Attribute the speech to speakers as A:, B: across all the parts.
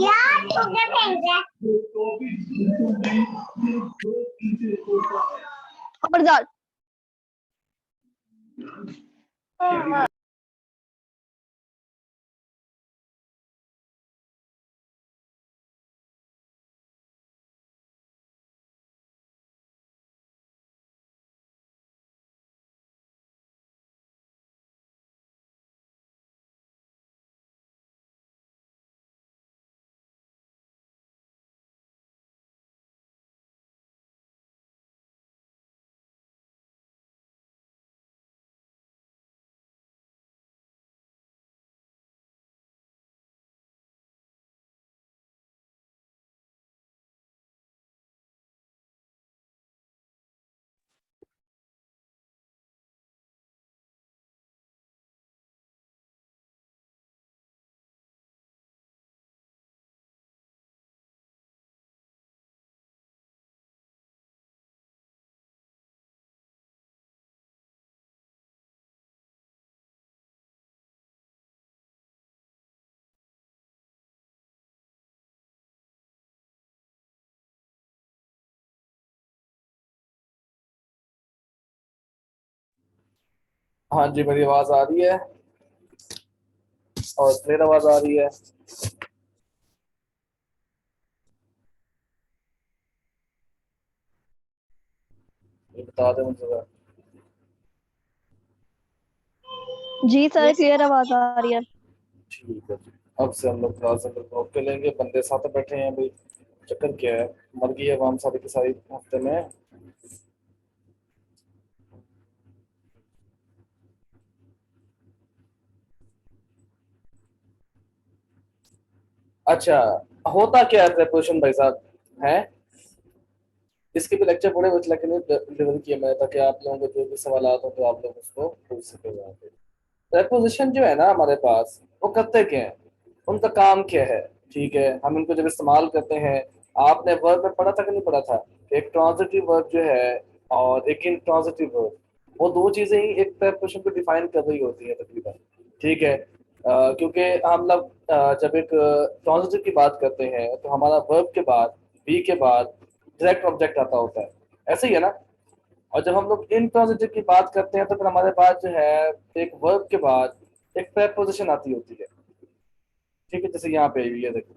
A: यार तो क्या फेंक रहा है?
B: खबरदार।
C: हाँ जी, मेरी आवाज आ रही है और क्लियर आवाज आ रही है। ये बता दें मुझे।
B: जी सर, क्लियर आवाज आ रही है।
C: ठीक है जी। अब से हम लोग क्लास ओके लेंगे। बंदे साथ बैठे हैं भाई, चक्कर क्या है, मर गई है आवाम सारी की सारी हफ्ते में। अच्छा, होता क्या है प्रेपरेशन भाई साहब है? इसके भी लेक्चर पूरे बचला के लिए डिलीवर किए मैंने, ताकि आप लोगों को जो भी सवाल हो तो आप लोग उसको पूछ सके वहाँ पे। प्रेपोजिशन जो है ना हमारे पास, वो करते क्या है, उनका काम क्या है? ठीक है, हम इनको जब इस्तेमाल करते हैं, आपने वर्ब में पढ़ा था कि नहीं पढ़ा था? एक ट्रांजिटिव वर्ब जो है और एक इंट्रांजिटिव वर्ब, वो दो चीजें ही एक प्रेपोजिशन को डिफाइन कर रही होती है तकरीबन। ठीक है, क्योंकि हम लोग जब एक ट्रांजिटिव की बात करते हैं तो हमारा वर्ब के बाद, बी के बाद डायरेक्ट ऑब्जेक्ट आता होता है, ऐसे ही है ना? और जब हम लोग इंट्रांजिटिव की बात करते हैं तो फिर हमारे पास जो है एक वर्ब के बाद एक प्रेपोजिशन आती होती है। ठीक है, जैसे यहाँ पे ये देखो,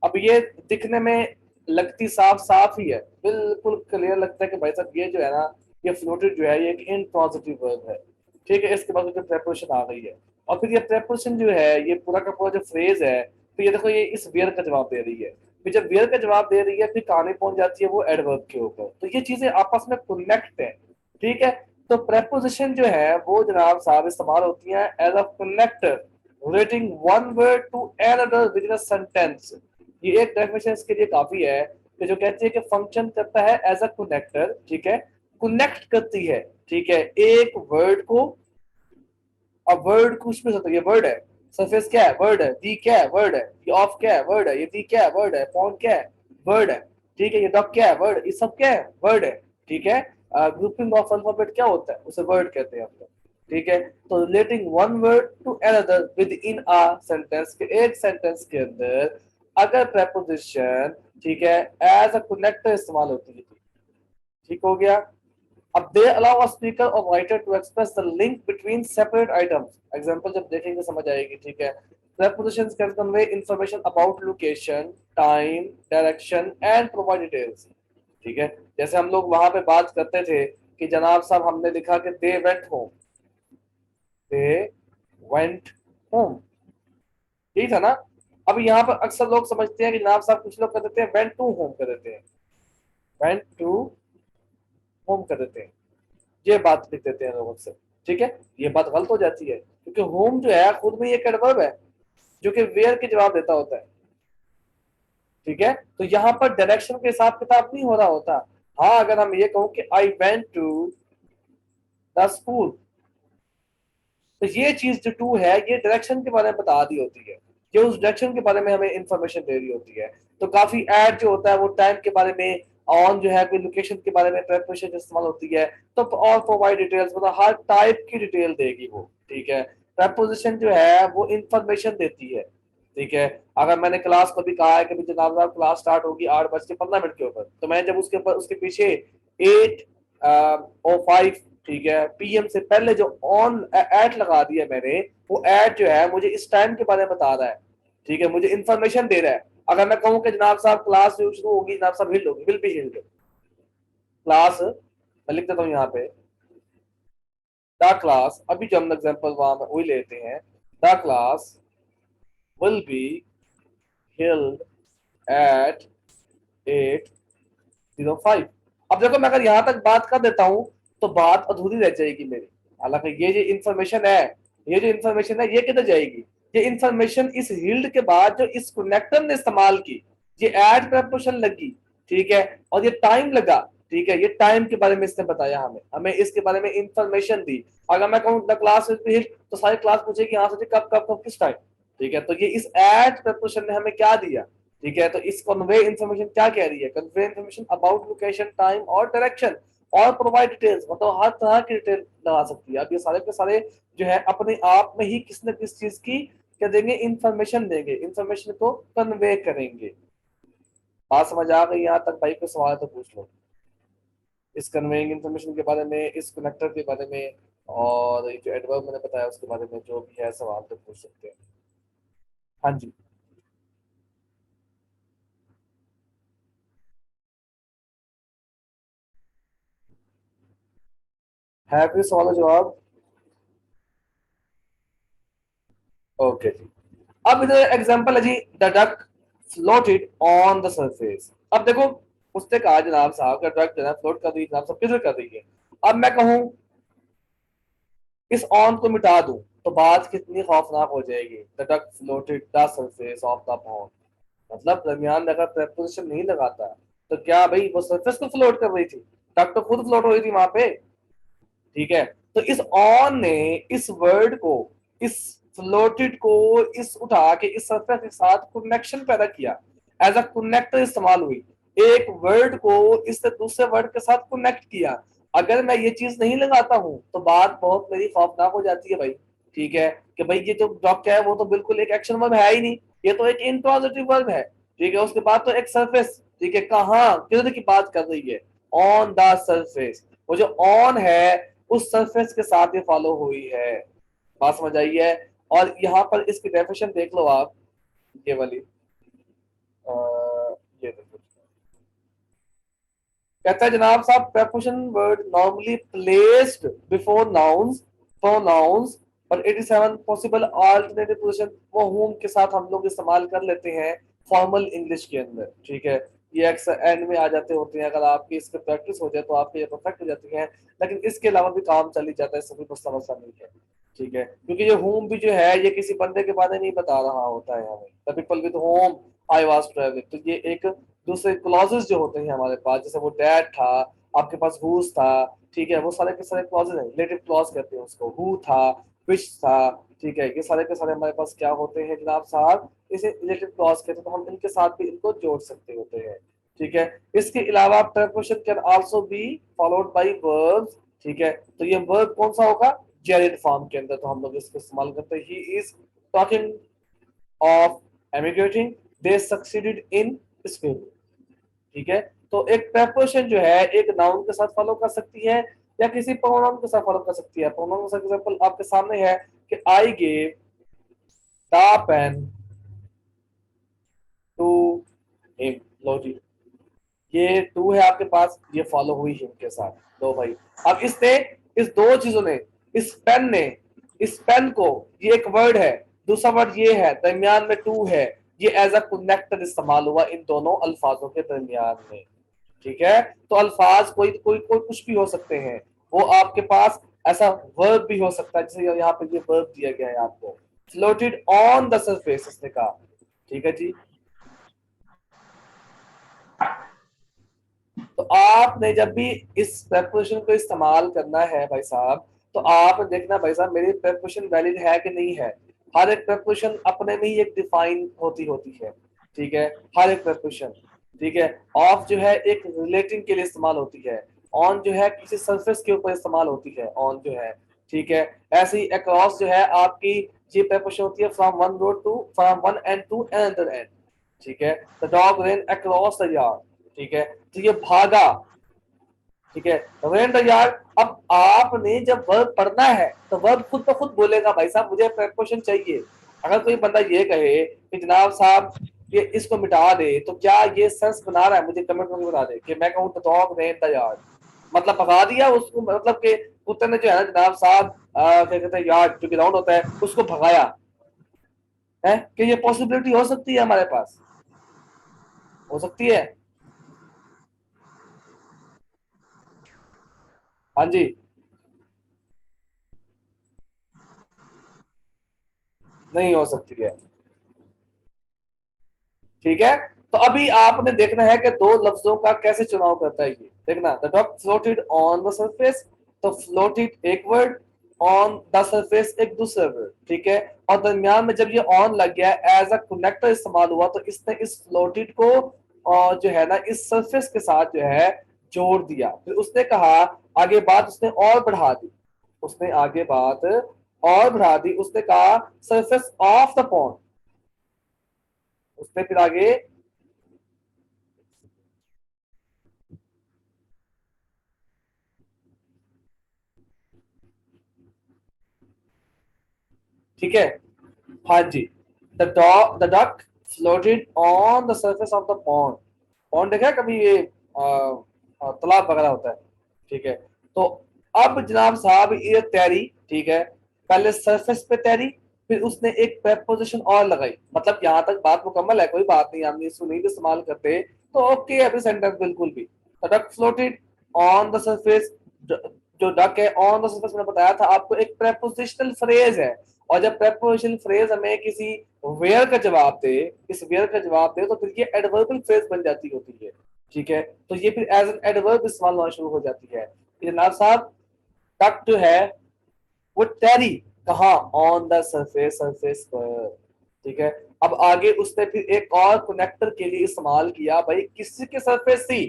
C: अब ये दिखने में लगती साफ साफ ही है, बिल्कुल क्लियर लगता है कि भाई साहब ये जो है ना, ये फ्लोटेड जो है ये एक इंट्रांजिटिव वर्ब है। ठीक है, इसके बाद जो प्रेपोजिशन आ गई है, और फिर ये प्रेपोजिशन जो है, ये पूरा का पूरा जो फ्रेज है, तो ये देखो ये इस वेयर का जवाब दे रही है। फिर जब वेयर का जवाब दे रही है फिर कहानी पहुंच जाती है वो एडवर्ब के ऊपर, तो ये चीजें आपस में कनेक्ट है। ठीक है, तो प्रेपोजिशन जो है वो जनाब साहब इस्तेमाल होती है as a connector relating one word to another within a sentence। ये एक डेफिनेशन इसके लिए काफी है कि जो कहती है कि फंक्शन करता है एज अ कनेक्टर। ठीक है, कनेक्ट करती है, ठीक है, एक वर्ड को। अब वर्ड कुछ भी होता है, ये वर्ड है, सरफेस क्या है, वर्ड है, दी क्या है, वर्ड है, ये ऑफ क्या है, वर्ड है, ये दी क्या है, वर्ड है, फोन क्या है, वर्ड है। ठीक है, ये डॉग क्या है, वर्ड, ये सब क्या है, वर्ड है। ठीक है, ग्रुपिंग ऑफ अल्फाबेट क्या होता है, उसे वर्ड कहते हैं हम लोग। ठीक है, तो relating one word to another within a sentence, के एक सेंटेंस के अंदर अगर प्रेपोजिशन, ठीक है, एज अ कनेक्टर इस्तेमाल होती है। ठीक हो गया। अब they allow a speaker or writer to express the link between separate items। Example जब देखेंगे समझ आएगी। ठीक है, prepositions can convey information about location, time, direction and provide details। ठीक है, जैसे हम लोग वहां पे बात करते थे कि जनाब साहब हमने लिखा कि they went home, they went home, ठीक है ना? अब यहाँ पर अक्सर लोग समझते हैं कि जनाब साहब, कुछ लोग कर देते हैं went to home कर देते हैं, went to home कर देते हैं, ये बात लिख देते हैं लोग अक्सर। ठीक है, ये बात गलत हो जाती है, क्योंकि होम जो है खुद में ये एडवर्ब है जो कि वेयर के जवाब देता होता है। ठीक है, तो यहाँ पर डायरेक्शन के हिसाब किताब नहीं हो रहा होता। हाँ, अगर हम ये कहूं कि I went to the school. तो ये चीज जो टू है ये डायरेक्शन के बारे में बता दी होती है, ये उस डायरेक्शन के बारे में हमें इंफॉर्मेशन दे रही होती है। तो काफी एड जो होता है वो टाइम के बारे में, ऑन जो है कोई लोकेशन के बारे में प्रेपोजिशन इस्तेमाल होती है। तो और प्रोवाइड डिटेल्स, मतलब हर टाइप की डिटेल देगी वो, ठीक है। प्रेपोजिशन जो है वो इंफॉर्मेशन देती है, ठीक है। अगर मैंने क्लास को भी कहा है कि जनाब साहब क्लास स्टार्ट होगी 8:15 के ऊपर, तो मैं जब उसके ऊपर उसके पीछे 8:05, ठीक है, पीएम से पहले जो ऑन एट लगा दिया मैंने, वो एट जो है मुझे इस टाइम के बारे में बता रहा है, ठीक है, मुझे इंफॉर्मेशन दे रहा है। अगर मैं कहूँ कि जनाब साहब क्लास शुरू होगी, जनाब साहब हिल होगी, विल बी हिल्ड। क्लास मैं लिख देता हूँ यहाँ पे, द क्लास, अभी जो हम एग्जाम्पल वहां में वही लेते हैं, the class will be held at 8:05। अब देखो मैं अगर यहां तक बात कर देता हूं तो बात अधूरी रह जाएगी मेरी। हालांकि ये जो इंफॉर्मेशन है, ये जो इंफॉर्मेशन है ये किधर जाएगी? ये इंफॉर्मेशन इस हिल्ड के बाद जो इस कनेक्टर ने इस्तेमाल की, ये एड प्रपोजिशन लगी, ठीक है, और ये टाइम लगा, ठीक है, ये टाइम के बारे में इसने बताया, हमें हमें इसके बारे में इंफॉर्मेशन दी। अगर मैं कहूँ the class will be healed, तो सारी क्लास पूछेगी यहाँ से कब कब कब किस टाइम, ठीक है। तो ये इस एड प्रपोजिशन ने हमें क्या दिया, ठीक है। तो इस कन्वे इंफॉर्मेशन क्या कह रही है? Convey information about location, time और डायरेक्शन, और प्रोवाइड डिटेल्स, मतलब हर तरह की डिटेल लगा सकती है। अब ये सारे के सारे जो है अपने आप में ही किस न किस चीज की क्या देंगे, इंफॉर्मेशन देंगे, इंफॉर्मेशन को कन्वे करेंगे। बात समझ आ गई यहाँ तक? भाई को सवाल तो पूछ लो इस कन्वेइंग इंफॉर्मेशन के बारे में, इस कनेक्टर के बारे में, और जो एडवर्ब मैंने बताया उसके बारे में, जो भी है सवाल तो पूछ सकते हैं। हाँ जी, है कोई सवाल जवाब? ओके जी। अब इधर एग्जांपल है जी, the duck floated on the surface. अब देखो उसने कहा जनाब साहब का डक जो है फ्लोट कर रही है, जनाब साहब किधर कर रही है। अब मैं कहूं इस ऑन को मिटा दूं तो बात कितनी खौफनाक हो जाएगी। The duck floated the surface of the pond, मतलब दरमियान अगर प्रेपोजिशन नहीं लगाता तो क्या भाई वो सरफेस को फ्लोट कर रही थी? डक तो खुद फ्लोट हो रही थी वहां पे, ठीक है। तो इस ऑन ने इस वर्ड को, इस फ्लोटेड को इस उठा के इस सरफेस के साथ कनेक्शन पैदा किया, एज अ कनेक्टर इस्तेमाल हुई, एक वर्ड को इस दूसरे वर्ड के साथ कनेक्ट किया। अगर मैं ये चीज नहीं लगाता हूं तो बात बहुत मेरी खौफनाक हो जाती है भाई, ठीक है, कि भाई ये जो डॉक्टर है वो तो बिल्कुल एक एक्शन वर्ब है ही नहीं, ये तो एक इंट्रांजिटिव वर्ब है, ठीक है। उसके बाद तो एक सरफेस, ठीक है, कहाँ किधर की बात कर रही है? On the surface. वो जो ऑन है उस सरफेस के साथ ये फॉलो हुई है। बात समझ आई है? और यहाँ पर इसकी डेफिनेशन देख लो आप, ये वाली, ये देखो, कहता है जनाब साहब preposition word normally placed before nouns, pronouns और 87 possible alternative position वो whom के साथ हम लोग इस्तेमाल कर लेते हैं फॉर्मल इंग्लिश के अंदर, ठीक है। ये अक्सर एंड में आ जाते होते हैं, अगर आपकी इस पर प्रैक्टिस हो जाए तो आपके ये परफेक्ट हो जाती हैं, लेकिन इसके अलावा भी काम चल ही जाता है, सभी को समझना नहीं है, ठीक है। क्योंकि ये होम भी जो है ये किसी बंदे के बारे में नहीं बता रहा होता है हमें, the people with home I was travelling, तो ये एक दूसरे क्लॉजेस जो होते हैं हमारे पास, जैसे वो डैड था, आपके पास हुज था, ठीक है, वो सारे के सारे क्लॉजेस हैं, रिलेटिव क्लॉज कहते हैं उसको, हु था, विच था, ठीक है, ये सारे के सारे हमारे पास क्या होते हैं जनाब साहब, इसे रिलेटिव क्लॉज कहते हैं। तो हम इनके साथ भी इनको जोड़ सकते होते हैं, ठीक है। इसके अलावा preposition can also be followed by verbs, ठीक है। तो ये वर्ब कौन सा होगा? जेरिड फॉर्म के अंदर, तो हम लोग इसको इस्तेमाल करते हैं, he is talking of emigrating, they succeeded in school, ठीक है। तो एक preposition जो है एक नाउन के साथ फॉलो कर सकती है या किसी प्रोनाउन के साथ फॉलो कर सकती है। प्रोनाउन का एग्जांपल आपके सामने है कि I gave the pen to him, लो जी, ये टू है आपके पास, ये फॉलो हुई हिम के साथ, लो भाई। अब इसने, इस दो चीजों ने, इस पेन ने, इस पेन को, ये एक वर्ड है, दूसरा वर्ड ये है, दरमियान में टू है, ये एज अ कनेक्टर इस्तेमाल हुआ इन दोनों अल्फाजों के दरमियान में, ठीक है। तो अल्फाज कोई कोई कोई कुछ भी हो सकते हैं, वो आपके पास ऐसा वर्ब भी हो सकता है, जैसे यहाँ पे ये वर्ब दिया गया है आपको, फ्लोटेड ऑन द सरफेस, इसने कहा, ठीक है जी। तो आपने जब भी इस प्रेपोजिशन को इस्तेमाल करना है भाई साहब, तो आप देखना भाई साहब मेरी प्रेपोजिशन वैलिड है कि नहीं है। हर एक प्रेपोजिशन अपने में ही एक डिफाइन होती है, ठीक है, हर एक प्रेपोजिशन, ठीक है। ऑफ जो है एक रिलेटिंग के लिए इस्तेमाल होती है, ऑन जो है किसी सरफेस के ऊपर इस्तेमाल होती है, ऑन जो है, ठीक है। ऐसे ही अक्रॉस जो है आपकी ये प्रेपोजिशन होती है from one road to, from one end to another end, ठीक है। The dog ran across the yard, ठीक है, तो ये भागा, ठीक है, रेन द यार्ड। अब आपने जब वर्ब पढ़ना है तो वर्ब खुद ब खुद बोलेगा भाई साहब मुझे प्रेपोजिशन चाहिए। अगर कोई बंदा ये कहे कि जनाब साहब ये इसको मिटा दे, तो क्या ये सेंस बना रहा है? मुझे कमेंट में बता दे कि मैं कहूँ the dog ran the yard, मतलब भगा दिया उसको, मतलब कि कुत्ते ने जो है ना जनाब साहब क्या कहते हैं यार्ड जो ग्राउंड होता है उसको भगाया है। कि ये पॉसिबिलिटी हो सकती है हमारे पास, हो सकती है। हाँ जी, नहीं हो सकती है, ठीक है। तो अभी आपने देखना है कि दो लफ्जों का कैसे चुनाव करता है ये देखना। The duck floated on the surface, तो फ्लोटेड एक वर्ड, ऑन द सरफेस एक दूसरा वर्ड, ठीक है। और दरमियान में जब ये ऑन लग गया एज अ कनेक्टर इस्तेमाल हुआ, तो इसने इस फ्लोटेड को और जो है ना इस सरफेस के साथ जो है जोड़ दिया। फिर उसने कहा आगे बात उसने और बढ़ा दी, उसने आगे बात और बढ़ा दी, उसने कहा सरफेस ऑफ द पॉन्ड, उसने फिर आगे, ठीक है, हाँ जी। The duck floated on the surface of the pond, pond देखा है कभी ये तालाब वगैरह होता है, ठीक है। तो अब जनाब साहब ये तैरी, ठीक है, पहले सरफेस पे तैरी, फिर उसने एक प्रेपोजिशन और लगाई, मतलब यहाँ तक बात मुकम्मल है, कोई बात नहीं, हम इसको नहीं भी इस्तेमाल करते तो ओके अभी सेंटेंस बिल्कुल भी। The duck floated on the surface, जो डक है ऑन द सरफेस मैंने बताया था आपको एक प्रेपोजिशनल फ्रेज है, और जब प्रेपोजिशनल फ्रेज हमें किसी वेयर का जवाब दे, इस वेयर का जवाब दे, तो फिर ये एडवर्बियल फ्रेज बन जाती होती है, ठीक है। तो ये फिर एज एन एडवर्ब इस्तेमाल होना शुरू हो जाती है। जनाब साहब डक जो है वो तैरी कहा, ऑन द सरफेस, सरफेस पर, ठीक है। अब आगे उसने फिर एक और कनेक्टर के लिए इस्तेमाल किया, भाई किसी के सरफेस थी,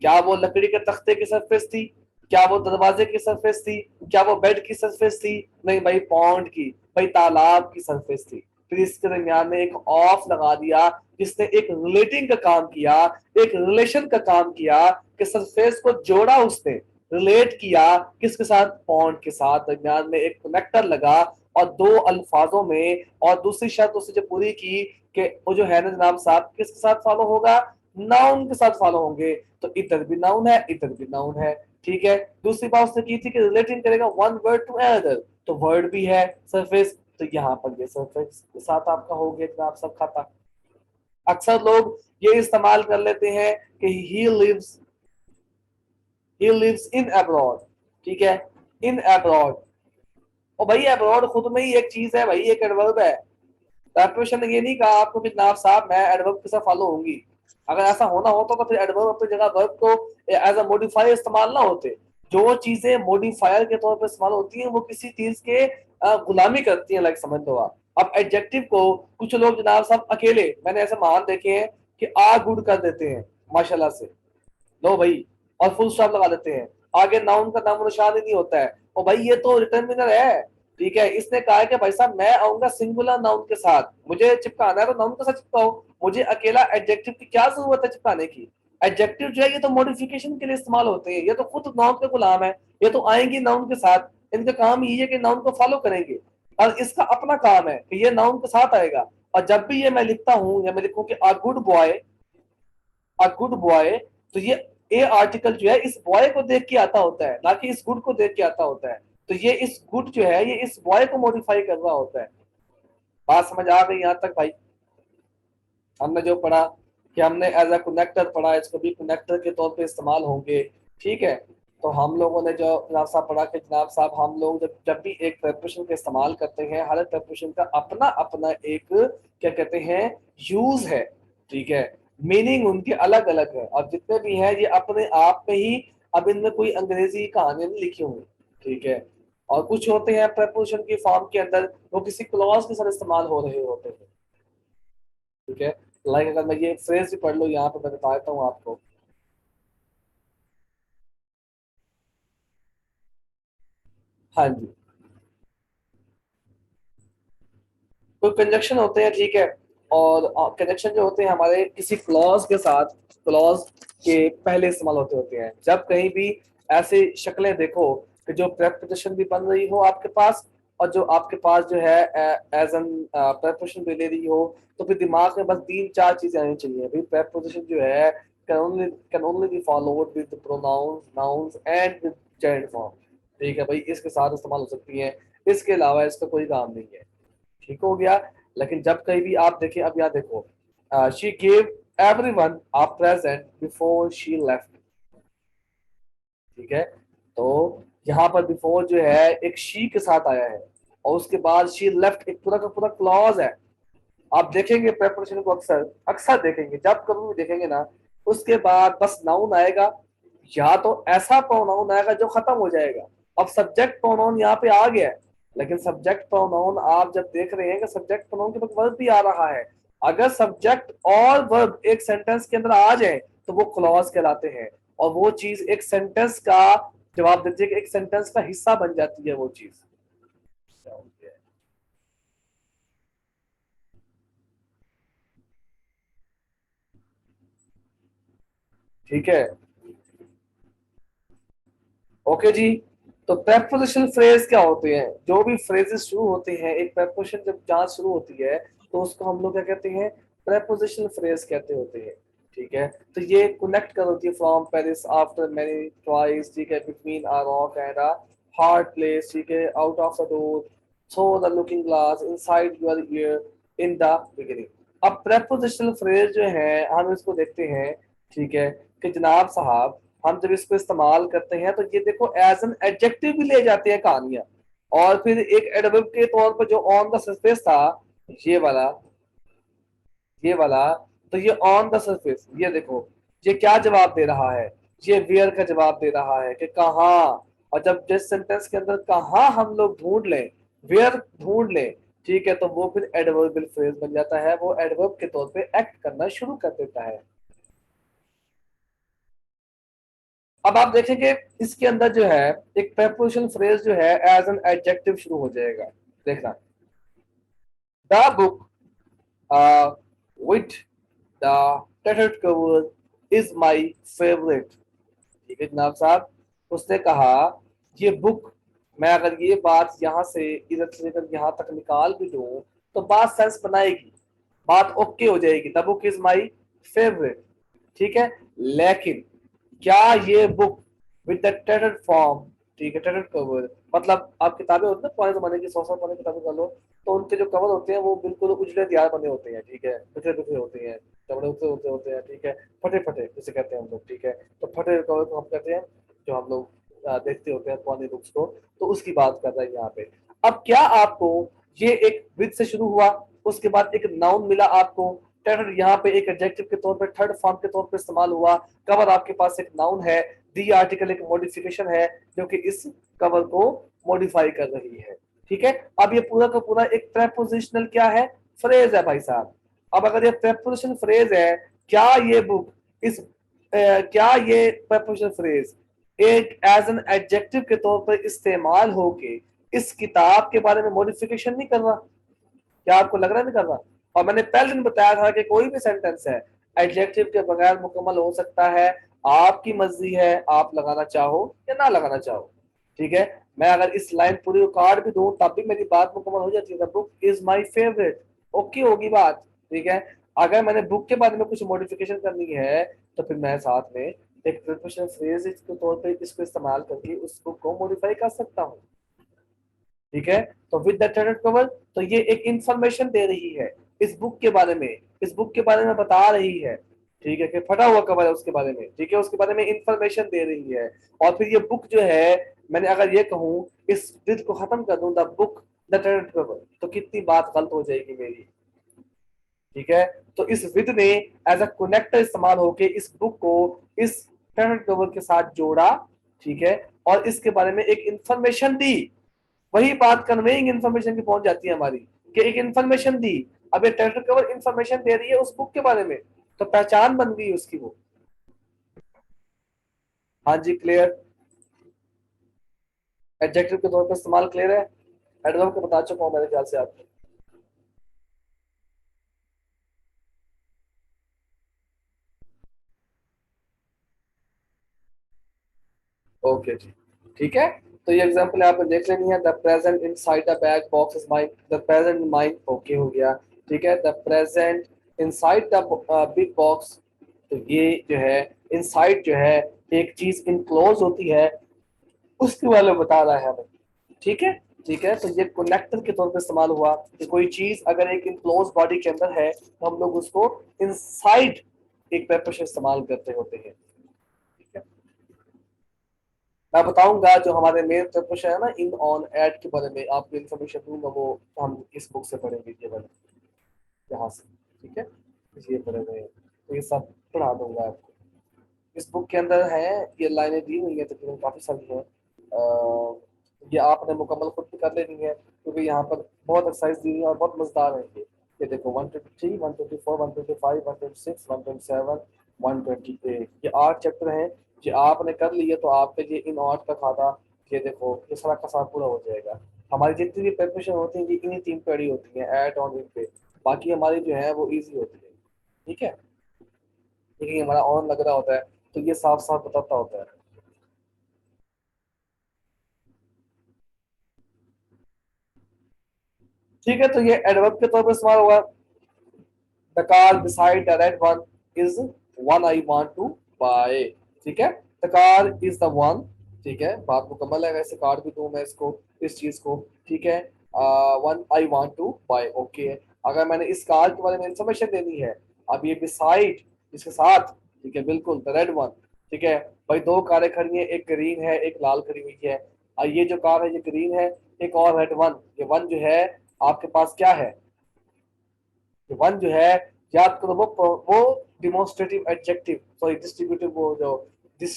C: क्या वो लकड़ी के तख्ते की सरफेस थी, क्या वो दरवाजे की सरफेस थी, क्या वो बेड की सरफेस थी, नहीं भाई पॉन्ड की, भाई तालाब की सरफेस थी। फिर इसके दरमियान में एक ऑफ लगा दिया जिसने एक रिलेटिंग का काम किया, एक रिलेशन का काम किया, कि सरफेस को जोड़ा उसने, रिलेट किया किसके साथ, पॉन्ड के साथ, दरमियान में एक कनेक्टर लगा, और दो अल्फाजों में, और दूसरी शर्त उसने जो पूरी की कि वो जो है ना जनाब साहब किसके साथ फॉलो होगा, नाउन के साथ फॉलो होंगे। तो इधर भी नाउन है, इधर भी नाउन है, ठीक है। दूसरी बात उसने की थी कि रिलेटिंग करेगा वन वर्ड टू अनदर, तो वर्ड भी है सरफेस, तो यहाँ पर ये सरफेस के साथ आपका हो गया जनाब सब खाता। अक्सर लोग ये इस्तेमाल कर लेते हैं कि ही लिव्स इन अब्रॉड, ठीक है, इन अब्रॉड। और भाई अब्रॉड खुद में ही एक चीज है भाई, एक एडवर्ब है। प्रेपोजिशन ने ये नहीं कहा आपको कि जनाब साहब मैं एडवर्ब के साथ फॉलो होंगी। अगर ऐसा होना होता तो फिर एडवर्ब अपनी जगह वर्ब को एज अ मॉडिफायर इस्तेमाल ना होते। जो चीजें मॉडिफायर के तौर पर इस्तेमाल होती हैं वो किसी चीज के गुलामी करती हैं, लाइक समझ लो आप। अब एडजेक्टिव को कुछ लोग जनाब साहब अकेले, मैंने ऐसे महान देखे हैं कि आ गुड कर देते हैं माशाल्लाह से, लो भाई, और फुल स्टॉप लगा देते हैं, आगे नाउन का नाम निशान ही नहीं होता है। और भाई ये तो डिटर्मिनर है, ठीक है। इसने कहा है कि भाई साहब मैं आऊंगा सिंगुलर नाउन के साथ, मुझे चिपकाना है तो नाउन के साथ चिपकाओ, मुझे अकेला एडजेक्टिव की क्या जरूरत है चिपकाने की। एडजेक्टिव जो है ये तो मॉडिफिकेशन के लिए इस्तेमाल होते हैं, ये तो खुद नाउन के गुलाम है, ये तो आएंगी नाउन के साथ, इनका काम ये है कि नाउन को फॉलो करेंगे, और इसका अपना काम है कि ये नाउन के साथ आएगा। और जब भी ये मैं लिखता हूं या मैं लिखूं कि a good boy, a good boy, तो ये ए आर्टिकल जो है इस बॉय को देख के आता होता है, ना कि इस गुड को देख के आता होता है। तो ये इस गुड जो है ये इस बॉय को मॉडिफाई कर रहा होता है। बात समझ आ गई यहां तक भाई? हमने जो पढ़ा कि हमने एज अ कनेक्टर पढ़ा, इसको भी कनेक्टर के तौर पे इस्तेमाल होंगे, ठीक है। तो हम लोगों ने जो जनाब साहब पढ़ा कि जनाब साहब हम लोग जब जब भी एक प्रेपोजिशन का इस्तेमाल करते हैं, हर प्रेपोजिशन का अपना अपना एक क्या कहते हैं यूज है, ठीक है। मीनिंग उनके अलग अलग है, और जितने भी हैं ये अपने आप में ही, अब इनमें कोई अंग्रेजी कहानी नहीं लिखी हुई, ठीक है। और कुछ होते हैं प्रपोजिशन की फॉर्म के अंदर वो किसी क्लॉज के साथ इस्तेमाल हो रहे होते हैं, ठीक है। लाइक अगर मैं ये फ्रेज भी पढ़ लूँ यहाँ पे, मैं बता देता हूँ आपको। हाँ जी, तो कंजक्शन होते हैं, ठीक है। और कंजक्शन जो होते हैं हमारे किसी क्लॉज के साथ, क्लॉज के पहले इस्तेमाल होते होते हैं। जब कहीं भी ऐसे शक्लें देखो कि जो प्रेपोजिशन भी बन रही हो आपके पास, और जो आपके पास जो है एज एन प्रेपोजिशन भी ले रही हो, तो फिर दिमाग में बस 3-4 चीजें आनी चाहिए भाई। प्रेपोजिशन जो है can only be followed with the pronouns, nouns and with gerund form, ठीक है भाई, इसके साथ इस्तेमाल हो सकती है, इसके अलावा इसका कोई काम नहीं है, ठीक हो गया। लेकिन जब कहीं भी आप देखें, अब यहाँ देखो, she gave everyone a present before she left, ठीक है। तो यहाँ पर बिफोर जो है एक शी के साथ आया है, और उसके बाद शी लेफ्ट एक पूरा का पूरा क्लॉज है। आप देखेंगे प्रेपरेशन को अक्सर अक्सर देखेंगे, जब कभी भी देखेंगे ना, उसके बाद बस नाउन आएगा, या तो ऐसा प्रोनाउन आएगा जो खत्म हो जाएगा। अब सब्जेक्ट प्रोनाउन यहाँ पे आ गया है, लेकिन सब्जेक्ट प्रोनाउन आप जब देख रहे हैं कि सब्जेक्ट प्रोनाउन के बाद वर्ब भी आ रहा है, अगर सब्जेक्ट और वर्ब एक सेंटेंस के अंदर आ जाए तो वो क्लॉज कहलाते हैं, और वो चीज एक सेंटेंस का, जवाब दीजिए कि एक सेंटेंस का हिस्सा बन जाती है वो चीज। ठीक है, ओके जी। तो प्रेपोजिशन फ्रेज क्या होते हैं? जो भी फ्रेजेस शुरू होते हैं, एक प्रेपोजिशन जब जहाँ शुरू होती है तो उसको हम लोग क्या कहते हैं? प्रेपोजिशन फ्रेज कहते होते हैं, ठीक है। तो ये कनेक्ट कर होती है, from Paris after many twice, ठीक है, between a rock and a hard place, ठीक है, out of the door, through the looking glass, inside your ear, in the beginning. अब प्रेपोजिशनल फ्रेज जो है हम इसको देखते हैं, ठीक है, कि जनाब साहब हम जब इसको इस्तेमाल करते हैं तो ये देखो एज एन एडजेक्टिव भी ले जाते हैं कहानियां, और फिर एक एडवर्ब के तौर पर जो ऑन द सरफेस था, ये वाला, ये वाला, तो ये ऑन द सरफेस, ये देखो ये क्या जवाब दे रहा है? ये वेयर का जवाब दे रहा है कि कहाँ। और जब जिस सेंटेंस के अंदर कहाँ हम लोग ढूंढ लें, वेयर ढूंढ लें, ठीक है, तो वो फिर एडवर्बियल फ्रेज बन जाता है, वो एडवर्ब के तौर पे एक्ट करना शुरू कर देता है। अब आप देखेंगे इसके अंदर जो है एक preposition फ्रेज जो है एज एन एडजेक्टिव शुरू हो जाएगा। देखना, the book with the tattered cover is my favourite, ठीक है जनाब साहब। उसने कहा ये बुक, मैं अगर ये बात यहाँ से इधर से लेकर यहाँ तक निकाल भी दूं तो बात सेंस बनाएगी, बात ओके हो जाएगी, the book is my favourite, ठीक है। लेकिन क्या ये बुक विद द टेटेड फॉर्म, ठीक है, टेटेड कवर, मतलब आप किताबें होती है पुराने जमाने की, 100 पुरानी किताबें कर लो, तो उनके जो कवर होते हैं वो बिल्कुल उजले दियार बने होते हैं, ठीक है, बिखरे बिखरे होते हैं, चमड़े उतरे होते होते हैं, ठीक है, फटे फटे जिसे कहते हैं हम लोग, ठीक है। तो फटे कवर को हम कहते हैं, जो हम लोग देखते होते हैं पुरानी बुक्स को, तो उसकी बात कर रहे हैं यहाँ पे। अब क्या आपको ये एक विद से शुरू हुआ, उसके बाद एक नाउन मिला आपको, टेटेड यहाँ पे एक एडजेक्टिव के तौर पे थर्ड फॉर्म के तौर पे इस्तेमाल हुआ, कवर आपके पास एक नाउन है, दी आर्टिकल एक मॉडिफिकेशन है जो कि इस कवर को मॉडिफाई कर रही है, ठीक है। अब ये पूरा का पूरा एक प्रेपोजिशनल क्या है? फ्रेज है भाई साहब। अब अगर ये प्रेपोजिशन फ्रेज है, क्या ये बुक इस क्या ये प्रेपोजिशन फ्रेज एक एज एन एडजेक्टिव के तौर पर इस्तेमाल होके इस किताब के बारे में मॉडिफिकेशन नहीं कर रहा? क्या आपको लग रहा है नहीं कर रहा? और मैंने पहले दिन बताया था कि कोई भी सेंटेंस है एडजेक्टिव के बगैर मुकम्मल हो सकता है, आपकी मर्जी है आप लगाना चाहो या ना लगाना चाहो, ठीक है। मैं अगर इस लाइन पूरी काट भी दूं तब भी मेरी बात मुकम्मल हो जाती है, book is my favourite, okay होगी बात, ठीक है। अगर मैंने बुक के बारे में कुछ मॉडिफिकेशन करनी है तो फिर मैं साथ में एक प्रिपोजिशन फ्रेज के तौर पे इसको इस्तेमाल करके उस बुक को मॉडिफाई कर सकता हूँ, ठीक है। तो विद द टेटेड कवर, तो ये एक इंफॉर्मेशन दे रही है इस बुक के बारे में, इस बुक के बारे में बता रही है, ठीक है, कि फटा हुआ कवर है उसके बारे में, ठीक है, उसके बारे में इंफॉर्मेशन दे रही है। और फिर ये बुक जो है, मैंने अगर ये कहूँ इस विद को खत्म कर दूं, द बुक द टेटेड कवर, तो कितनी बात गलत हो जाएगी मेरी, ठीक है। तो इस विद ने एज अ कनेक्टर इस्तेमाल होके इस बुक को इस टाइटल कवर के साथ जोड़ा, ठीक है, और इसके बारे में एक इंफॉर्मेशन दी। वही बात कन्वेइंग इंफॉर्मेशन की पहुंच जाती है हमारी, कि एक इंफॉर्मेशन दी। अब ये टाइटल कवर इंफॉर्मेशन दे रही है उस बुक के बारे में, तो पहचान बन गई उसकी वो। हाँ जी, क्लियर। एडजेक्टिव के तौर पर इस्तेमाल क्लियर है। एडवर्ब को बता चुका हूं मेरे ख्याल से आपको। ओके जी, ठीक है। तो ये एग्जांपल आपने देख लेनी है। The present inside the bag box is mine, the present mine, okay हो गया, ठीक है। The present inside the big box, तो ये जो है इनसाइड जो है एक चीज इनक्लोज होती है, उसके बारे में बता रहा है हमें, ठीक है। ठीक है, तो ये कनेक्टर के तौर पे इस्तेमाल हुआ कि कोई चीज अगर एक इनक्लोज बॉडी के अंदर है तो हम लोग उसको इनसाइड एक प्रेपोजिशन इस्तेमाल करते होते हैं, ठीक है। मैं बताऊंगा जो हमारे मेन प्रेपोजिशन है ना, इन, ऑन, एट के बारे में आपको इन्फॉर्मेशन दूंगा, वो हम इस बुक से पढ़ेंगे ये वाले, यहाँ से, ठीक है। ये पढ़े हुए हैं, तो ये सब पढ़ा दूंगा आपको। इस बुक के अंदर है, ये लाइनें दी हुई है तकरीबन काफी सारी हैं। ये आपने मुकम्मल खुद भी कर लेनी है, क्योंकि यहाँ पर बहुत एक्सरसाइज दी हुई है और बहुत मजेदार है ये देखो 123, 124, 125, 126, 127, 128, ये 8 चैप्टर हैं। ये आपने कर लिए तो आपके ये इन 8 का खाता, ये देखो ये सारा का सारा पूरा हो जाएगा। हमारी जितनी भी प्रिपरेशन होती है ये इन्हीं 3 पे अड़ी होती है, एट, ऑन, इन पे। बाकी हमारी जो है वो ईजी होती है, ठीक है। लेकिन हमारा ऑन लग रहा होता है तो ये साफ साफ बताता होता है, ठीक है। तो ये एडवर्ब के तौर पर इस्तेमाल हुआ। The car beside the red one is one I want to buy, ठीक है। The car is the one, ठीक है, बात मुकम्मल है। वैसे कार भी दूं मैं इसको, इस चीज को, ठीक है। One I want to buy, okay. अगर मैंने इस कार के बारे में इंफॉर्मेशन देनी है, अब ये बिसाइड, इसके साथ, ठीक है, बिल्कुल द रेड वन, ठीक है। भाई 2 कारें खड़ी हैं, एक ग्रीन है एक लाल खड़ी हुई है। ये जो कार है ये ग्रीन है, एक और रेड वन, ये वन जो है आपके पास क्या है, वन जो है, याद करो वो डिमोन्स्ट्रेटिव एडजेक्टिव, सॉरी डिस्ट्रीब्यूटिव, वो जो दिस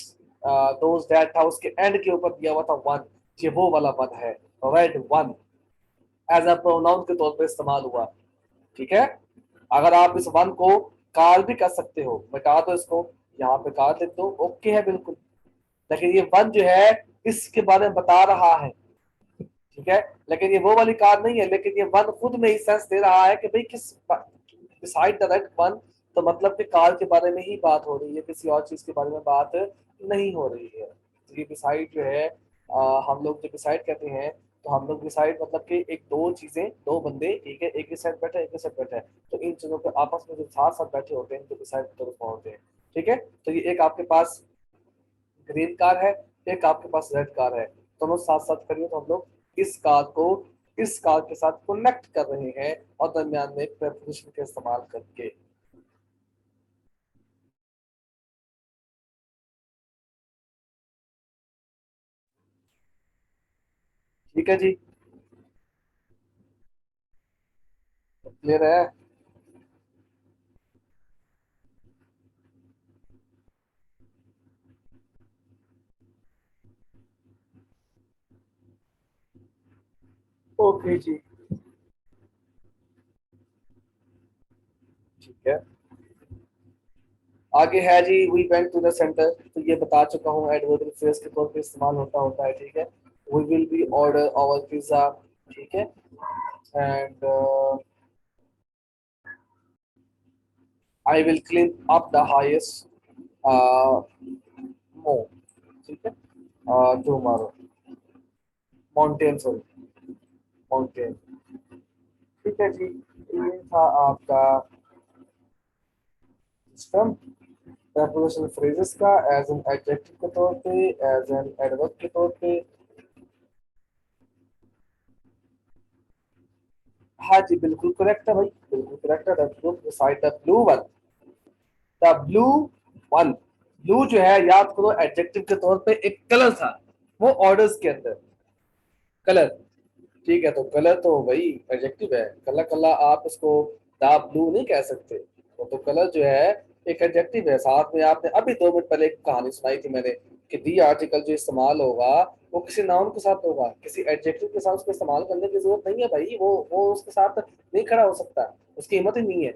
C: दोस दैट था उसके एंड के ऊपर दिया हुआ था वन, ये वो वाला वन है, red one, as a pronoun के तौर पर इस्तेमाल हुआ, ठीक है। अगर आप इस वन को कार भी कर सकते हो, मिटा दो इसको, यहाँ पे कार लिख दो, ओके है बिल्कुल। लेकिन ये वन जो है इसके बारे में बता रहा है, ठीक है। लेकिन ये वो वाली कार नहीं है, लेकिन ये वन खुद में ही सेंस दे रहा है कि भाई किस बिसाइड द रेड वन, तो मतलब कि कार के बारे में ही बात हो रही है, किसी और चीज के बारे में बात नहीं हो रही है। तो ये बिसाइड जो है हम लोग जो डिसाइड कहते हैं, तो हम लोग डिसाइड मतलब कि एक दो चीजें, दो बंदे, ठीक है, एक ही साइड बैठे एक ही साइड बैठे हैं, तो इन चीजों पे आपस में जो साथ साथ बैठे होते हैं तो डिसाइड होते हैं, ठीक है। तो ये एक आपके पास ग्रीन कार है, एक आपके पास रेड कार है, दोनों साथ साथ खड़ी है, तो हम लोग इस कार को इस कार के साथ कनेक्ट कर रहे हैं और दरमियान में एक प्रेपोजिशन का इस्तेमाल करके, ठीक है जी, क्लियर है। ओके जी, ठीक है। आगे है जी, we went to the centre, तो ये बता चुका हूँ एडवर्ब फ्रेज के तौर पे इस्तेमाल होता है, ठीक है। We will be order our pizza, ठीक है। And I will clean up the highest मो, ठीक है, टुमारो, माउंटेन, सॉरी, माउंटेन, ठीक है जी। ये था आपका सिस्टम prepositional phrases का, एज एन एडजेक्टिव के तौर पे, एज एन एडवर्ब के तौर पे। हाँ जी, बिल्कुल करेक्ट है भाई, बिल्कुल करेक्ट है। The blue one, the blue one, blue जो है याद करो एडजेक्टिव के तौर पे एक कलर था, वो ऑर्डर्स के अंदर कलर, ठीक है। तो कलर तो भाई एडजेक्टिव है, कलर कलर आप इसको द ब्लू नहीं कह सकते, वो तो कलर जो है एक एडजेक्टिव है। साथ में आपने अभी 2 मिनट पहले एक कहानी सुनाई थी मैंने कि दी आर्टिकल जो इस्तेमाल होगा वो किसी नाउन के साथ होगा, किसी एडजेक्टिव के साथ उसको इस्तेमाल करने की जरूरत नहीं है भाई। वो उसके साथ नहीं खड़ा हो सकता, उसकी हिम्मत ही नहीं है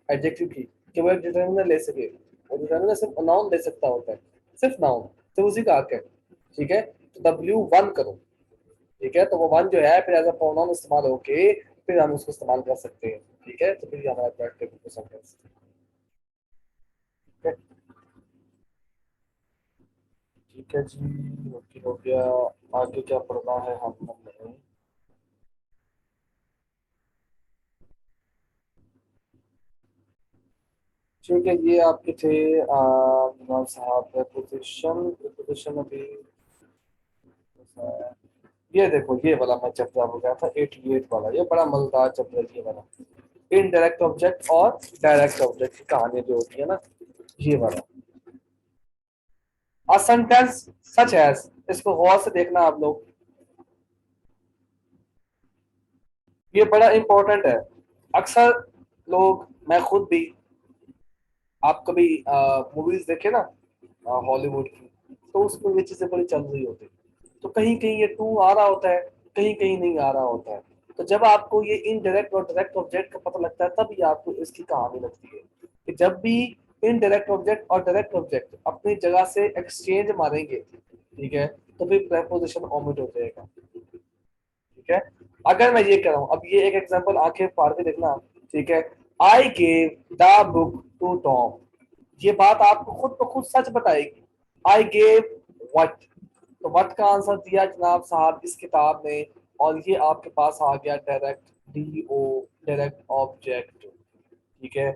C: एडजेक्टिव की कि वो एक डिटर्मिनर ले सके। वो डिटर्मिनर सिर्फ नाउन ले सकता होता है, सिर्फ नाउन, तो उसी का हक है। ठीक है, तो W1 करो। ठीक है, तो वो वन जो है फिर एज अ प्रोनाउन इस्तेमाल होके फिर हम उसको इस्तेमाल कर सकते हैं। ठीक है, तो फिर ये हमारा करेक्ट सेंटेंस। ठीक है, ठीक है जी, ओके हो गया। आगे क्या पढ़ना है हमने? ठीक है, ये आपके थे जनाब साहब प्रपोजिशन। प्रपोजिशन अभी ये देखो, ये वाला मैं चैप्टर हो गया था 88 वाला, ये बड़ा मजेदार चैप्टर है ये वाला। इनडायरेक्ट ऑब्जेक्ट और डायरेक्ट ऑब्जेक्ट की कहानी जो होती है ना, ये वाला। अ सेंटेंस सच एज, इसको गौर से देखना आप लोग, ये बड़ा इंपॉर्टेंट है। अक्सर लोग, मैं खुद भी, आप कभी मूवीज देखे ना हॉलीवुड की, तो उसमें ये चीजें बड़ी चल रही होती है। तो कहीं कहीं ये टू आ रहा होता है, कहीं कहीं नहीं आ रहा होता है। तो जब आपको ये इनडायरेक्ट और डायरेक्ट ऑब्जेक्ट का पता लगता है तब ये आपको इसकी कहानी लगती है कि जब भी इनडायरेक्ट ऑब्जेक्ट और डायरेक्ट ऑब्जेक्ट अपनी जगह से एक्सचेंज मारेंगे, ठीक है, तो फिर प्रेपोजिशन ओमिट हो जाएगा। ठीक है, अगर मैं ये कर रहा हूँ, अब ये एक एग्जांपल आंखें फाड़ के देखना। ठीक है, I gave the book to Tom, ये बात आपको खुद ब खुद सच बताएगी। आई गेव व्हाट, तो व्हाट का आंसर दिया जनाब साहब इस किताब में, और ये आपके पास आ गया डायरेक्ट, DO, डायरेक्ट ऑब्जेक्ट। ठीक है,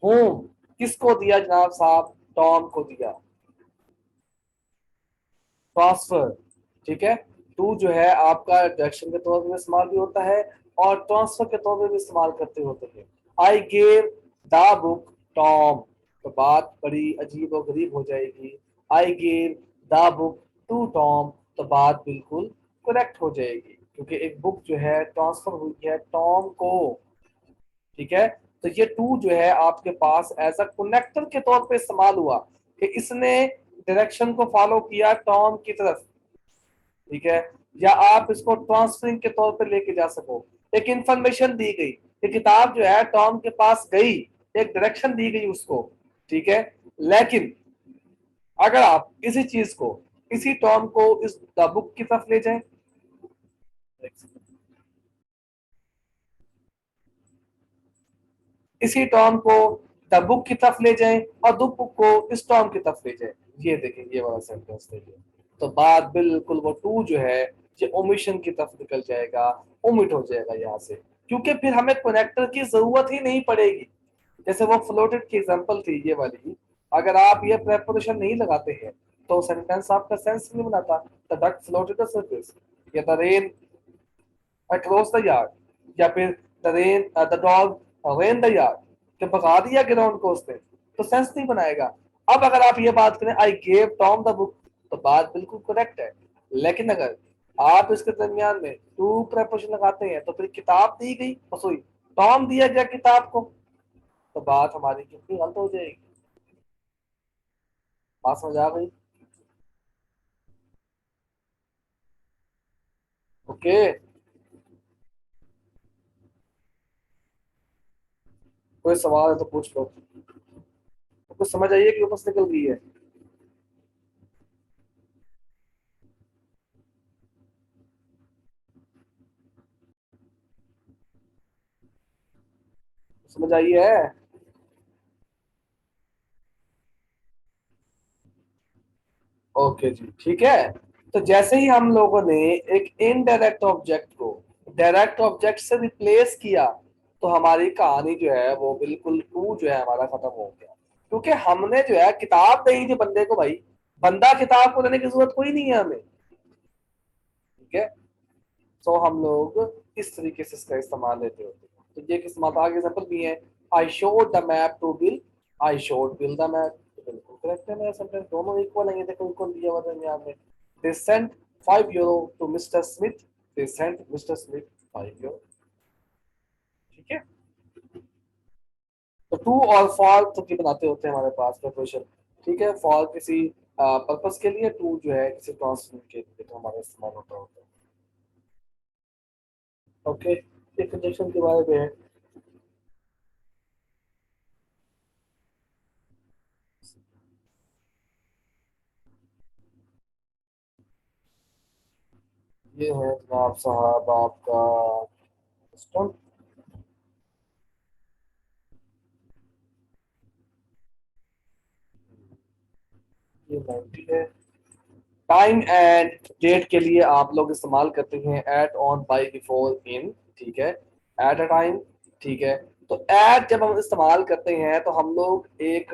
C: होम किसको दिया जनाब साहब, टॉम को दिया। ट्रांसफर, ठीक है, टू जो है आपका डायरेक्शन के तौर पर इस्तेमाल भी होता है और ट्रांसफर के तौर पर भी इस्तेमाल करते होते हैं। I gave the book Tom, तो बात बड़ी अजीब और गरीब हो जाएगी। I gave the book to Tom, तो बात बिल्कुल करेक्ट हो जाएगी क्योंकि एक बुक जो है ट्रांसफर हुई है टॉम को। ठीक है, तो ये टू जो है आपके पास एज अ कनेक्टर के तौर पे इस्तेमाल हुआ कि इसने डायरेक्शन को फॉलो किया टॉम की तरफ। ठीक है, या आप इसको ट्रांसफरिंग के तौर पे लेके जा सको, एक इंफॉर्मेशन दी गई कि किताब जो है टॉम के पास गई, एक डायरेक्शन दी गई उसको। ठीक है, लेकिन अगर आप इसी चीज को, इसी टॉम को इस द बुक की तरफ ले जाएं, इसी टॉम को द बुक की तरफ ले जाएं और द बुक को इस टॉम की तरफ ले जाएं, ये देखें ये वाला सेंटेंस देखिए, तो बात बिल्कुल वो टू जो है ये ओमिशन की तरफ निकल जाएगा, ओमिट हो जाएगा यहाँ से, क्योंकि फिर हमें कनेक्टर की जरूरत ही नहीं पड़ेगी। जैसे वो फ्लोटेड की एग्जांपल थी ये वाली, अगर आप ये प्रेपोजिशन नहीं लगाते हैं तो सेंटेंस आपका सेंस नहीं बनाता। The duck floated the surface, या the ran across the yard, या फिर the dog ran the yard, कि भगा दिया ग्राउंड को उसने, तो सेंस नहीं बनाएगा। अब अगर आप ये बात करें I gave Tom the book, तो बात बिल्कुल करेक्ट है। लेकिन अगर आप इसके दरमियान में टू प्रेपोजिशन लगाते हैं तो फिर किताब दी गई, सॉरी टॉम दिया गया किताब को, तो बात हमारी कितनी गलत हो जाएगी। बात समझ आ गई? ओके, कोई सवाल है तो पूछ लो। तो कुछ समझ आइए कि वापस निकल गई है? समझ आई है? ओके जी, ठीक है। तो जैसे ही हम लोगों ने एक इनडायरेक्ट ऑब्जेक्ट को डायरेक्ट ऑब्जेक्ट से रिप्लेस किया, तो हमारी कहानी जो है वो बिल्कुल टू जो है हमारा खत्म हो गया, क्योंकि हमने जो है किताब दे दी बंदे को भाई, बंदा किताब को देने की जरूरत कोई नहीं है हमें। ठीक है, तो हम लोग इस तरीके से इसका इस्तेमाल लेते होते हैं। तो ये किस माता के एग्जांपल भी है, I showed the map to Bill, I showed Bill the map, तो बिल्कुल करेक्ट है मेरा सेंटेंस, दोनों इक्वल है। ये देखो इक्वल दिया हुआ है यहाँ में। They sent 5 euro to mister Smith, they sent mister Smith 5 euro। ठीक है, तो टू और फॉर तो की बनाते होते हैं हमारे पास प्रीपोजिशन, ठीक है। फॉर किसी पर्पस के लिए, टू जो है किसी ट्रांसफर के लिए तो हमारा इस्तेमाल होता है। ओके, ये कंजक्शन के बारे में है। ये है जनाब साहब आपका सिस्टम। ये 90 है। टाइम एंड डेट के लिए आप लोग इस्तेमाल करते हैं एट, ऑन, बाय, बिफोर, इन, ठीक है। एट अ टाइम, ठीक है। तो एट जब हम इस्तेमाल करते हैं तो हम लोग एक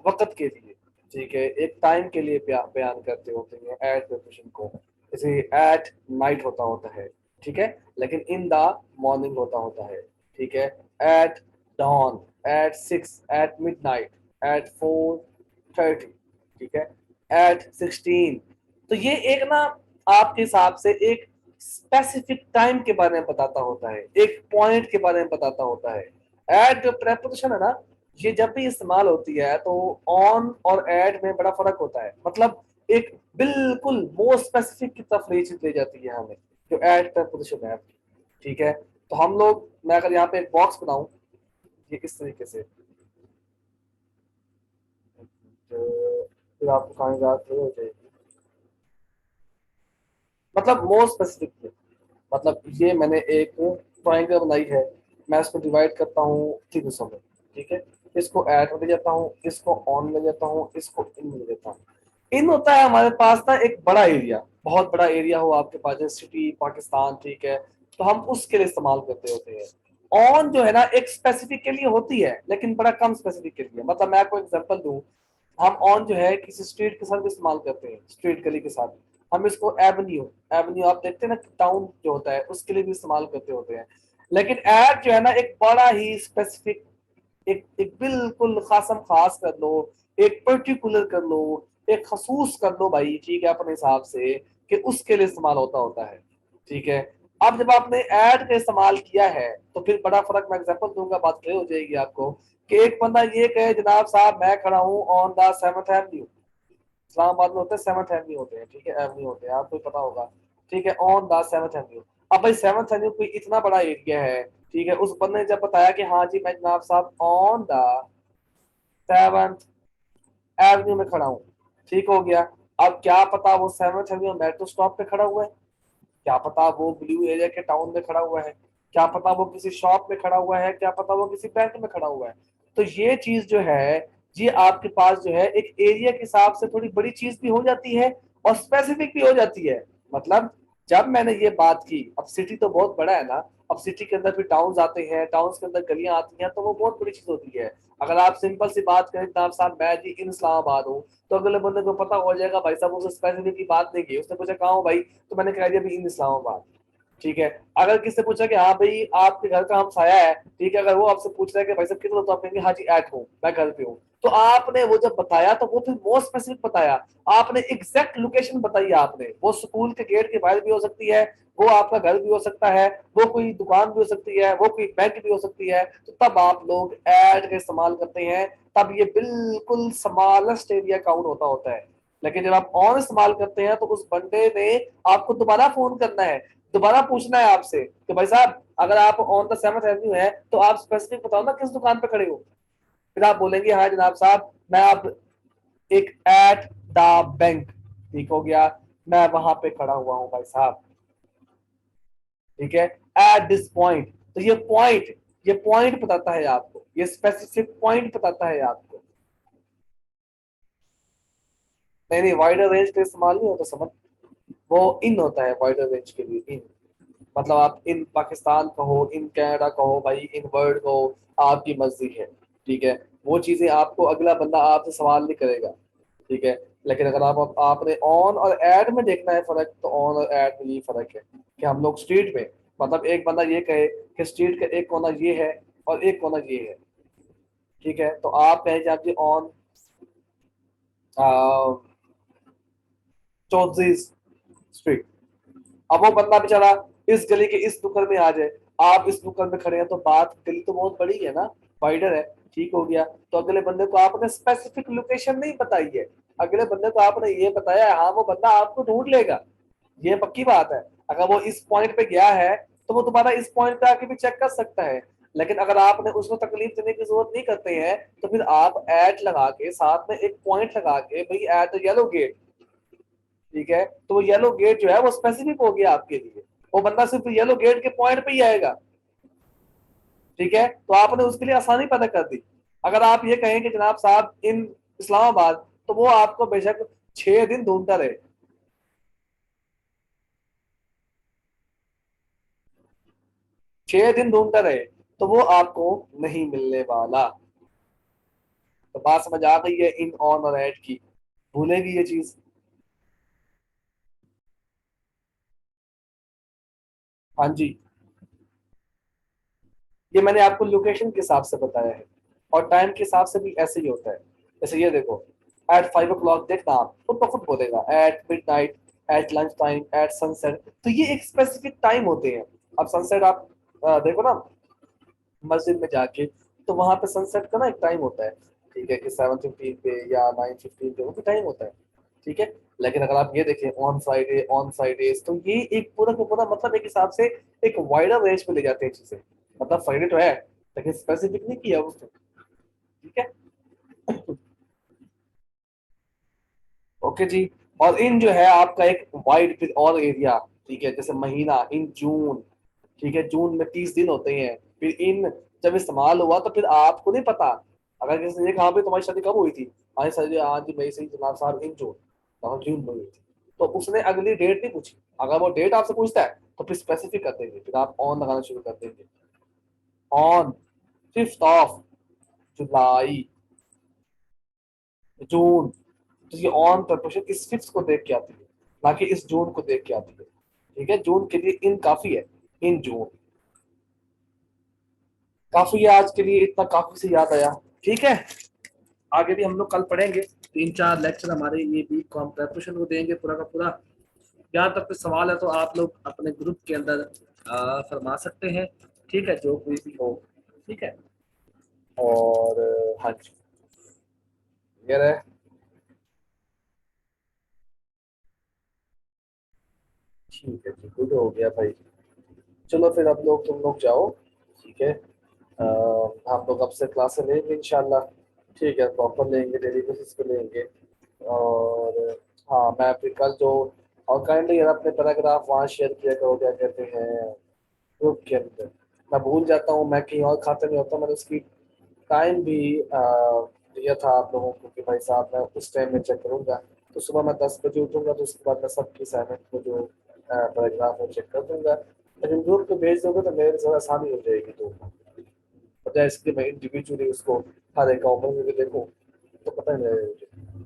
C: वक्त के लिए, ठीक है, एक टाइम के लिए बयान करते होते हैं एट प्रीपोजिशन को। जैसे एट नाइट होता है, ठीक है, लेकिन इन द मॉर्निंग होता है, ठीक है। At dawn, at 6, at midnight, at 4:30, ठीक है, एट 16। तो ये एक ना आपके हिसाब से एक स्पेसिफिक टाइम के बारे में बताता होता है, एक पॉइंट के बारे में बताता होता है। एट जो प्रेपोजिशन है ना, ये जब भी इस्तेमाल होती है तो ऑन और एट में बड़ा फर्क होता है। मतलब एक बिल्कुल मोस्ट स्पेसिफिक की तरफ ये चीज ले जाती है हमें, जो एट प्रेपोजिशन है, ठीक है। तो हम लोग, मैं अगर यहाँ पे एक बॉक्स बनाऊं ये इस तरीके से, तो फिर आपको कहानी याद नहीं हो जाएगी। मतलब मोर स्पेसिफिक, मतलब ये मैंने एक ट्राइंगल बनाई है, मैं इसको डिवाइड करता हूँ तीन हिस्सों में, ठीक है। इसको ऐड में ले जाता हूँ, इसको ऑन ले जाता हूँ, इसको इन में ले जाता हूँ। इन होता है हमारे पास ना एक बड़ा एरिया, बहुत बड़ा एरिया हो आपके पास, जैसे सिटी पाकिस्तान, ठीक है, तो हम उसके लिए इस्तेमाल करते होते हैं। ऑन जो है ना एक स्पेसिफिक के लिए होती है, लेकिन बड़ा कम स्पेसिफिक के लिए। मतलब मैं आपको एग्जांपल दूं, हम ऑन जो है किसी स्ट्रीट के साथ भी इस्तेमाल करते हैं, स्ट्रीट गली के साथ। हम इसको एवेन्यू, एवेन्यू आप देखते हैं ना टाउन जो होता है उसके लिए भी इस्तेमाल करते होते हैं। लेकिन एड जो है ना एक बड़ा ही स्पेसिफिक, एक बिल्कुल खासम खास कर लो, एक पर्टिकुलर कर लो, एक खसूस कर लो भाई, ठीक है, अपने हिसाब से कि उसके लिए इस्तेमाल होता है, ठीक है। अब जब आपने ऐड का इस्तेमाल किया है तो फिर बड़ा फर्क, मैं एग्जांपल दूंगा, बात क्लियर हो जाएगी आपको। कि एक बंदा ये कहे जनाब साहब मैं खड़ा हूँ on the 7th Avenue, Islamabad में होते हैं 7th एवेन्यू होते हैं, ठीक है, एवेन्यू होते हैं, आपको पता होगा, ठीक है, ऑन द 7th एवेन्यू। अब भाई 7th एवेन्यू कोई इतना बड़ा एरिया है, ठीक है, उस बंदे ने जब बताया कि हाँ जी मैं जनाब साहब ऑन द 7th एवेन्यू में खड़ा हूँ, ठीक हो गया। अब क्या पता वो 7th एवेन्यू मेट्रो स्टॉप पे खड़ा हुआ है, क्या पता वो ब्लू एरिया के टाउन में खड़ा हुआ है, क्या पता वो किसी शॉप में खड़ा हुआ है, क्या पता वो किसी बैंक में खड़ा हुआ है। तो ये चीज जो है, ये आपके पास जो है एक एरिया के हिसाब से थोड़ी बड़ी चीज भी हो जाती है और स्पेसिफिक भी हो जाती है। मतलब जब मैंने ये बात की, अब सिटी तो बहुत बड़ा है ना, अब सिटी के अंदर फिर टाउन्स आते हैं, टाउन्स के अंदर गलियां आती हैं, तो वो बहुत बड़ी चीज होती है। अगर आप सिंपल सी बात करें जनाब साहब मैं जी इन इस्लामाबाद हूँ, तो अगले बंदे को पता हो जाएगा भाई साहब उसे स्पेसिफिक की बात नहीं की, उसने पूछा कहाँ हो भाई, तो मैंने कह दिया इन इस्लामाबाद, ठीक है। अगर किससे पूछा कि हाँ भाई आपके घर का हम साया है, ठीक है, अगर वो आपसे पूछ रहा है कि भाई साहब कितना, तो आप कहेंगे हाँ जी एट हूँ, मैं घर पे हूँ। तो आपने वो जब बताया तो वो फिर मोस्ट स्पेसिफिक बताया, आपने एग्जैक्ट लोकेशन बताई, आपने वो स्कूल के गेट के बाहर भी हो सकती है, वो आपका घर भी हो सकता है, वो कोई दुकान भी हो सकती है, वो कोई बैंक भी हो सकती है। तो तब आप लोग एड का इस्तेमाल करते हैं, तब ये बिल्कुल स्मॉलेस्ट एरिया काउंट होता है। लेकिन जब आप ऑन इस्तेमाल करते हैं तो उस बंदे ने आपको दोबारा फोन करना है, दोबारा पूछना है आपसे कि भाई साहब अगर आप ऑन द 7th एवेन्यू है तो आप स्पेसिफिक बताओ ना किस दुकान पे खड़े हो। फिर आप बोलेंगे हाँ जनाब साहब मैं अब एक एट द बैंक, ठीक हो गया, मैं वहां पे खड़ा हुआ हूँ भाई साहब, ठीक है, एट दिस पॉइंट। तो ये पॉइंट बताता है आपको, ये स्पेसिफिक पॉइंट बताता है आपको। नहीं वाइडर रेंज का इस्तेमाल नहीं होता समझ, वो इन होता है वाइडर रेंज के लिए, इन मतलब आप इन पाकिस्तान कहो, इन कनाडा कहो भाई, इन वर्ल्ड कहो, आपकी मर्जी है, ठीक है। वो चीजें आपको अगला बंदा आपसे सवाल नहीं करेगा, ठीक है। लेकिन अगर आपने ऑन और एड में देखना है फर्क, तो ऑन और एड में ये फर्क है कि हम लोग स्ट्रीट में, मतलब एक बंदा ये कहे कि स्ट्रीट का एक कोना ये है और एक कोना ये है, ठीक है, तो आप कहें जाके ऑन चौधरी स्ट्रीट। अब वो बंदा बेचारा इस गली के इस नुक्कड़ में आ जाए, आप इस नुक्कड़ में खड़े हैं, तो बात, गली तो बहुत बड़ी है ना, वाइडर है, ठीक हो गया। तो अगले बंदे को आपने स्पेसिफिक लोकेशन नहीं बताई है, अगले बंदे को आपने ये बताया है, हाँ वो बंदा आपको ढूंढ लेगा, ये पक्की बात है। अगर वो इस पॉइंट पे गया है तो वो दोबारा इस पॉइंट पे आके भी चेक कर सकता है। लेकिन अगर आपने उसको तकलीफ देने की जरूरत नहीं करते हैं तो फिर आप एट लगा के साथ में एक पॉइंट लगा के, भाई एट येलो गेट, ठीक है, तो वो येलो गेट जो है वो स्पेसिफिक हो गया आपके लिए, वो बंदा सिर्फ येलो गेट के पॉइंट पे ही आएगा। ठीक है, तो आपने उसके लिए आसानी पैदा कर दी। अगर आप ये कहें कि जनाब साहब इन इस्लामाबाद, तो वो आपको बेशक 6 दिन ढूंढता रहे, 6 दिन ढूंढता रहे, तो वो आपको नहीं मिलने वाला। तो बात समझ आ गई है इन ऑन और एट की, भूलेगी ये चीज। हाँ जी, ये मैंने आपको लोकेशन के हिसाब से बताया है, और टाइम के हिसाब से भी ऐसे ही होता है। जैसे ये देखो, एट 5 o'clock, देखना आप खुद ब खुद बोलेगा, at midnight, at lunch time, at sunset, तो ये एक स्पेसिफिक टाइम होते हैं। अब सनसेट आप देखो ना मस्जिद में जाके, तो वहां पे सनसेट का ना एक टाइम होता है, ठीक है, कि 7:15 पे या 9:15 पे वो भी टाइम होता है, ठीक है। लेकिन अगर आप ये देखें ऑन फ्राइडेज, तो ये एक पूरा का पूरा मतलब एक हिसाब से एक वाइडर रेंज में ले जाते हैं चीजें। मतलब फ्राइडे तो है लेकिन स्पेसिफिक नहीं किया उसने, ठीक है। ओके जी। और इन जो है आपका एक वाइड फिर और एरिया, ठीक है, जैसे महीना इन जून, ठीक है, जून में 30 दिन होते हैं। फिर इन जब इस्तेमाल हुआ तो फिर आपको नहीं पता, अगर किसी ने कहा भाई तुम्हारी शादी कब हुई थी, हमारी शादी आज मई से ही जनाब साहब इन जून, तो जून में हुई थी, तो उसने अगली डेट नहीं पूछी। अगर वो डेट आपसे पूछता है तो फिर स्पेसिफिक कर देंगे, फिर आप ऑन लगाना शुरू कर देंगे, ऑन 5 जुलाई, जून। तो ये ऑन प्रिपरेशन इस फिफ्थ को देख के आती है, ना कि इस जून को देख के आती है, ठीक है। जून के लिए इन काफी है, इन जून काफी है। आज के लिए इतना काफी से याद आया, ठीक है। आगे भी हम लोग कल पढ़ेंगे, 3-4 लेक्चर हमारे ये वीक को हम प्रेपरेशन को देंगे पूरा का पूरा। यहाँ तक कोई सवाल है तो आप लोग अपने ग्रुप के अंदर फरमा सकते हैं, ठीक है, जो कोई भी हो, ठीक है। और हाँ जी, ये रहे। ठीक है जी, गुड हो गया भाई। चलो फिर अब लोग तुम लोग जाओ, ठीक है। हम लोग अब से क्लासेस लेंगे इंशाल्लाह, ठीक है, प्रॉपर लेंगे, डेली बेसिस पे लेंगे। और हाँ, मैं फिर कल जो, और काइंडली यार अपने पैराग्राफ वहाँ शेयर किया करो, क्या कहते हैं, ग्रुप के अंदर। मैं भूल जाता हूँ, मैं कहीं और खाते नहीं होता, मैंने उसकी टाइम भी दिया था आप लोगों को कि भाई साहब मैं उस टाइम में चेक करूंगा। तो सुबह मैं 10 बजे उठूंगा, तो उसके बाद मैं सबकी असाइनमेंट को जो पैराग्राफ है चेक कर दूंगा। लेकिन ग्रुप पे भेज दोगे तो मेरे लिए आसानी हो जाएगी, तो बजाय इसके मैं इंडिविजुअली उसको हर एक कॉमन में भी देखूँ, तो पता नहीं लगेगा मुझे।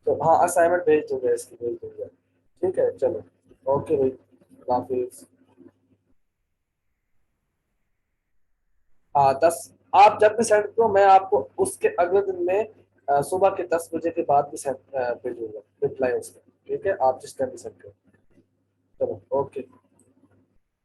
C: तो हाँ, असाइनमेंट भेज दूंगा, इसकी भेज दूंगा, ठीक है। चलो, ओके भाई, अल्लाह हाफिज। हाँ 10, आप जब भी सेंड करो मैं आपको उसके अगले दिन में सुबह के 10 बजे के बाद भी सेंड भेजूंगा रिप्लाई उसका, ठीक है, आप जिस टाइम भी सेंड करो। चलो, ओके।